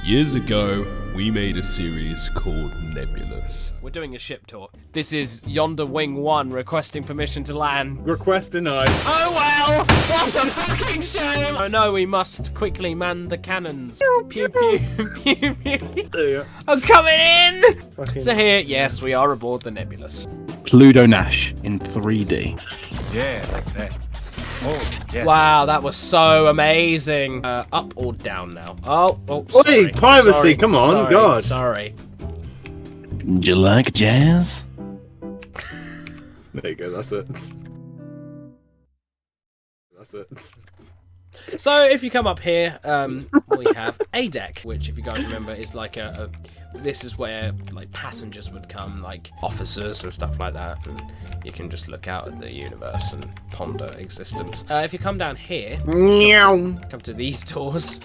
Years ago, we made a series called Nebulous. We're doing a ship tour. This is Yonder Wing 1 requesting permission to land. Request denied. Oh well! What a fucking shame! Oh no, we must quickly man the cannons. Pew pew pew pew. I'm coming in! So here, yes, we are aboard the Nebulous. Pluto Nash in 3D. Yeah, like that. Oh, yes. Wow, that was so amazing. Up or down now? Oh, Oi, sorry. privacy, Sorry, come on, sorry, God. Sorry. Do you like jazz? There you go, that's it. That's it. So if you come up here, we have a deck, which if you guys remember is like this is where like passengers would come, like officers and stuff like that, and you can just look out at the universe and ponder existence. If you come down here, come to these doors,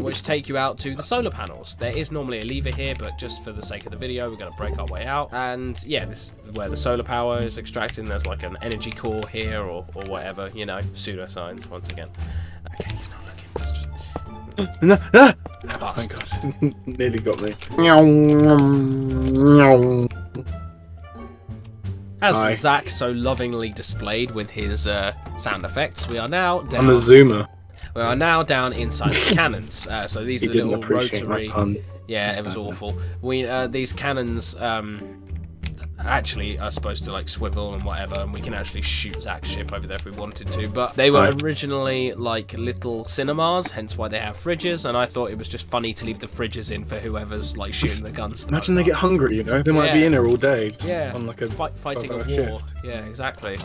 which take you out to the solar panels. There is normally a lever here, but just for the sake of the video, we're going to break our way out. And yeah, this is where the solar power is extracting. There's like an energy core here or whatever, you know, pseudoscience once again. Okay, he's not looking. Let's just... No, Bastard. thank God. Nearly got me. As Hi. Zach so lovingly displayed with his sound effects, we are now down. I'm a zoomer. We are now down inside the cannons. So these He are the didn't little appreciate my rotary. pun. Yeah, it was awful. These cannons actually are supposed to like swivel and whatever, and we can actually shoot Zach's ship over there if we wanted to. But they were originally like little cinemas, hence why they have fridges. And I thought it was just funny to leave the fridges in for whoever's like shooting the guns. Imagine they get hungry, you know? They might be in here all day. Just on like a fighting a war. shift. Yeah, exactly.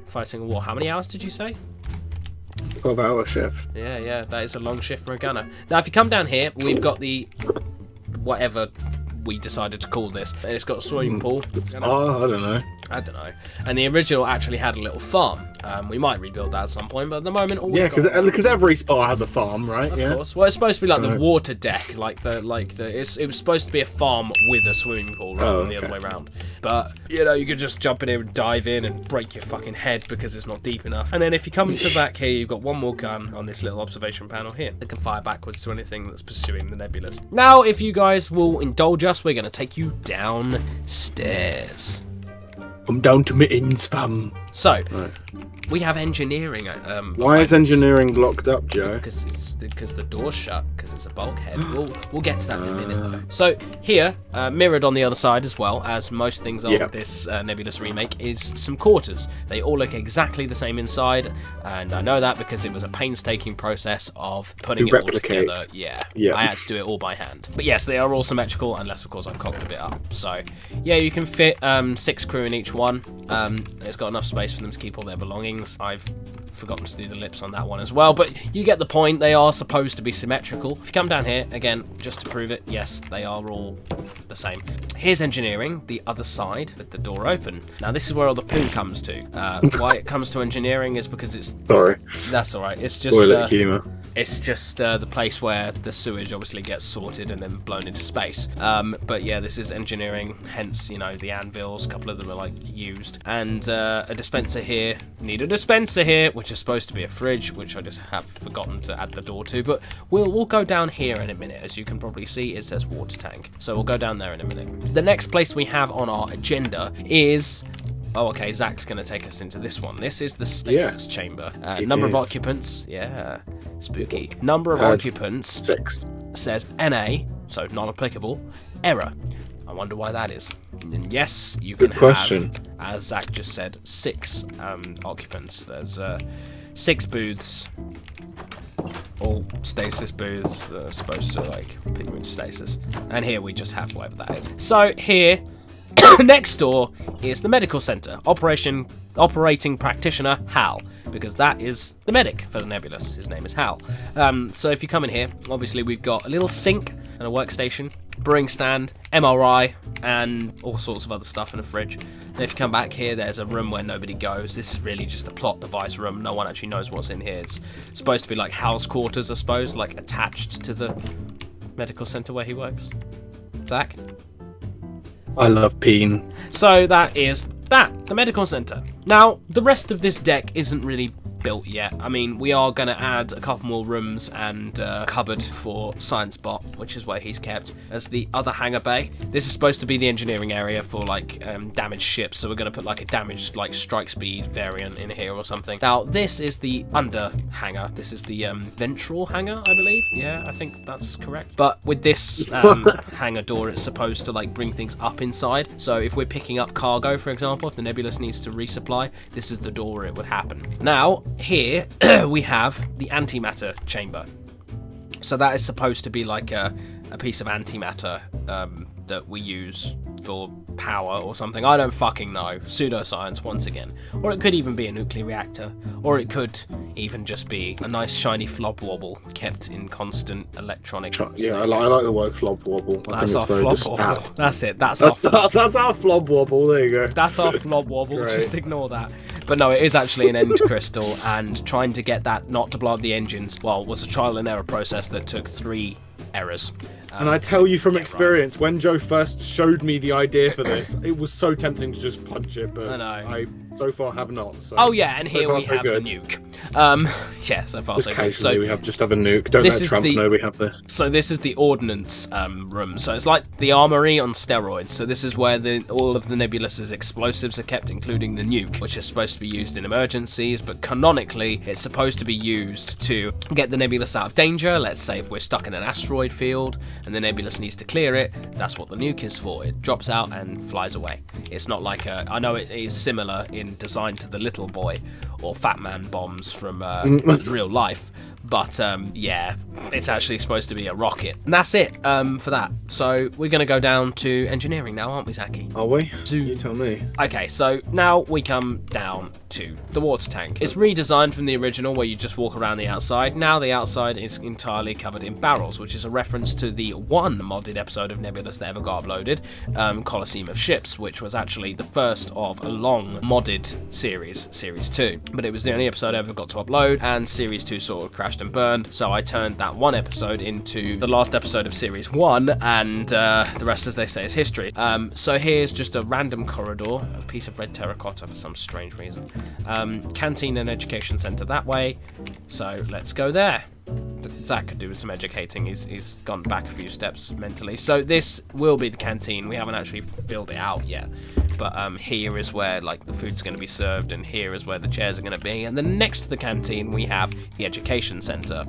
Fighting a war. How many hours did you say? 12-hour shift. Yeah, that is a long shift for a gunner. Now, if you come down here, we've got the whatever we decided to call this, and it's got a swimming pool. I don't know. I don't know. And the original actually had a little farm. We might rebuild that at some point, but at the moment, all we've got... because every spa has a farm, right? Of course. Well, it's supposed to be like the water deck, it was supposed to be a farm with a swimming pool rather than the other way around. But you know, you could just jump in here and dive in and break your fucking head because it's not deep enough. And then if you come to back here, you've got one more gun on this little observation panel here that can fire backwards to anything that's pursuing the nebulous. Now, if you guys will indulge us, we're going to take you downstairs. I'm down to my ends, fam. So, we have engineering. Why is engineering locked up, Joe? Because the door's shut. Because it's a bulkhead. We'll get to that in a minute though. So here, mirrored on the other side as well as most things on this Nebulous remake, is some quarters. They all look exactly the same inside, and I know that because it was a painstaking process of putting it all together. Yeah, I had to do it all by hand. But yes, they are all symmetrical, unless of course I've cocked a bit up. So yeah, you can fit 6 crew in each one. It's got enough space for them to keep all their belongings. I've forgotten to do the lips on that one as well, but you get the point. They are supposed to be symmetrical. If you come down here, again, just to prove it, yes, they are all the same. Here's engineering, the other side, with the door open. Now, this is where all the poo comes to. Why it comes to engineering is because it's... Sorry. That's all right. It's just... Toilet humour. It's just the place where the sewage obviously gets sorted and then blown into space. But yeah, this is engineering, hence, you know, the anvils, a couple of them are like used. And a dispenser here, need a dispenser here, which is supposed to be a fridge, which I just have forgotten to add the door to. But we'll go down here in a minute. As you can probably see, it says water tank. So we'll go down there in a minute. The next place we have on our agenda is... Oh, okay, Zach's going to take us into this one. This is the stasis chamber. Number of occupants. Yeah, spooky. Number of occupants. 6. Says NA, so non-applicable. Error. I wonder why that is. And yes, you can have, as Zach just said, 6 occupants. There's 6 booths. All stasis booths that are supposed to, like, put you in stasis. And here we just have whatever that is. So, here... next door is the medical center. Operating practitioner Hal, because that is the medic for the Nebulous. His name is Hal. So if you come in here, obviously we've got a little sink and a workstation, brewing stand, MRI, and all sorts of other stuff in a fridge. And if you come back here, there's a room where nobody goes. This is really just a plot device room. No one actually knows what's in here. It's supposed to be like Hal's quarters, I suppose, like attached to the medical center where he works. Zach? I love peeing. So that is the medical center. Now, the rest of this deck isn't really built yet. I mean, we are going to add a couple more rooms and cupboard for Science Bot, which is where he's kept, as the other hangar bay. This is supposed to be the engineering area for like damaged ships, so we're going to put like a damaged like strike speed variant in here or something. Now this is the under hangar. This is the ventral hangar, I believe. Yeah, I think that's correct. But with this hangar door, it's supposed to like bring things up inside. So if we're picking up cargo, for example, if the Nebulous needs to resupply, this is the door where it would happen. Now here we have the antimatter chamber. So that is supposed to be like a piece of antimatter that we use for power or something. I don't fucking know. Pseudoscience once again. Or it could even be a nuclear reactor. Or it could even just be a nice shiny flob wobble kept in constant electronic Yeah, I like the word flob wobble. That's our flob wobble. That's it. That's our flob wobble. There you go. That's our flob wobble. Just ignore that. But no, it is actually an end crystal, and trying to get that not to blow up the engines, well, was a trial and error process that took 3 errors. And I tell you from experience, when Joe first showed me the idea for this, it was so tempting to just punch it, but I so far have not. So. Oh yeah, and here we have the nuke. Yeah, so far so good. So we have a nuke. Don't let Trump know we have this. So this is the ordnance room. So it's like the armory on steroids. So this is where all of the Nebulus's explosives are kept, including the nuke, which is supposed to be used in emergencies, but canonically it's supposed to be used to get the Nebulous out of danger. Let's say if we're stuck in an asteroid field and the Nebulous needs to clear it, that's what the nuke is for. It drops out and flies away. It's not like I know it is similar in design to the Little Boy or Fat Man bombs from real life, but yeah, it's actually supposed to be a rocket. And that's it for that. So we're going to go down to engineering now, aren't we, Zaki? Are we? You tell me. Okay, so now we come down to the water tank. It's redesigned from the original where you just walk around the outside. Now the outside is entirely covered in barrels, which is a reference to the one modded episode of Nebulous that ever got uploaded, Colosseum of Ships, which was actually the first of a long modded series, Series 2. But it was the only episode I ever got to upload, and Series 2 sort of crashed and burned, so I turned that one episode into the last episode of Series 1, and the rest, as they say, is history. So here's just a random corridor, a piece of red terracotta for some strange reason. Canteen and education centre that way, so let's go there. Zach could do with some educating. He's gone back a few steps mentally. So this will be the canteen. We haven't actually filled it out yet, but here is where like the food's going to be served, and here is where the chairs are going to be. And then next to the canteen we have the education centre.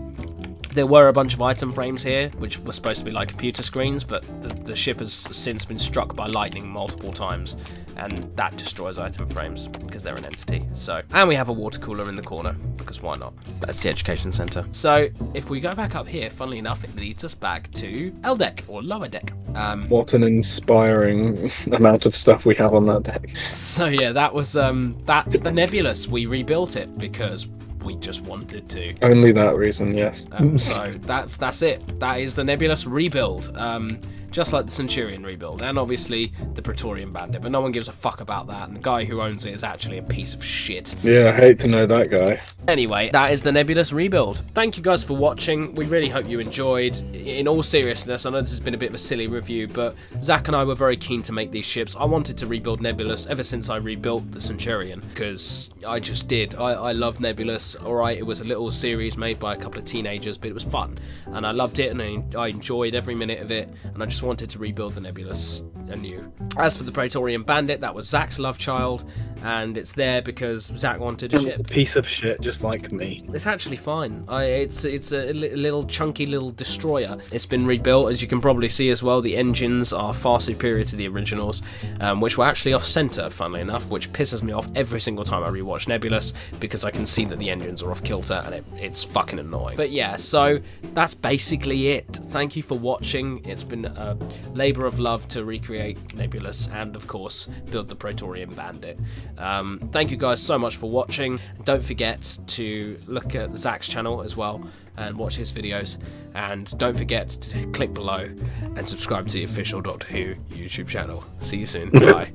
There were a bunch of item frames here, which were supposed to be like computer screens, but the ship has since been struck by lightning multiple times, and that destroys item frames because they're an entity. So, and we have a water cooler in the corner, because why not? That's the education centre. So, if we go back up here, funnily enough, it leads us back to L deck, or lower deck. What an inspiring amount of stuff we have on that deck. So yeah, that was that's the Nebulous. We rebuilt it because we just wanted to. Only that reason, yes. So that's it. That is the Nebulous rebuild. Just like the Centurion rebuild, and obviously the Praetorian Bandit, but no one gives a fuck about that, and the guy who owns it is actually a piece of shit. Yeah, I hate to know that guy. Anyway, that is the Nebulous rebuild. Thank you guys for watching. We really hope you enjoyed. In all seriousness, I know this has been a bit of a silly review, but Zach and I were very keen to make these ships. I wanted to rebuild Nebulous ever since I rebuilt the Centurion, because I just did. I love Nebulous. Alright, it was a little series made by a couple of teenagers, but it was fun, and I loved it, and I enjoyed every minute of it, and I just wanted to rebuild the Nebulous anew. As for the Praetorian Bandit, that was Zach's love child, and it's there because Zach wanted a ship. A piece of shit, just like me. It's actually fine. It's a little chunky little destroyer. It's been rebuilt, as you can probably see as well. The engines are far superior to the originals, which were actually off center, funnily enough, which pisses me off every single time I rewatch Nebulous, because I can see that the engines are off kilter, and it's fucking annoying. But yeah, so that's basically it. Thank you for watching. It's been a labour of love to recreate Nebulous and, of course, build the Praetorian Bandit. Thank you guys so much for watching. Don't forget to look at Zach's channel as well and watch his videos, and don't forget to click below and subscribe to the official Doctor Who YouTube channel. See you soon. Bye.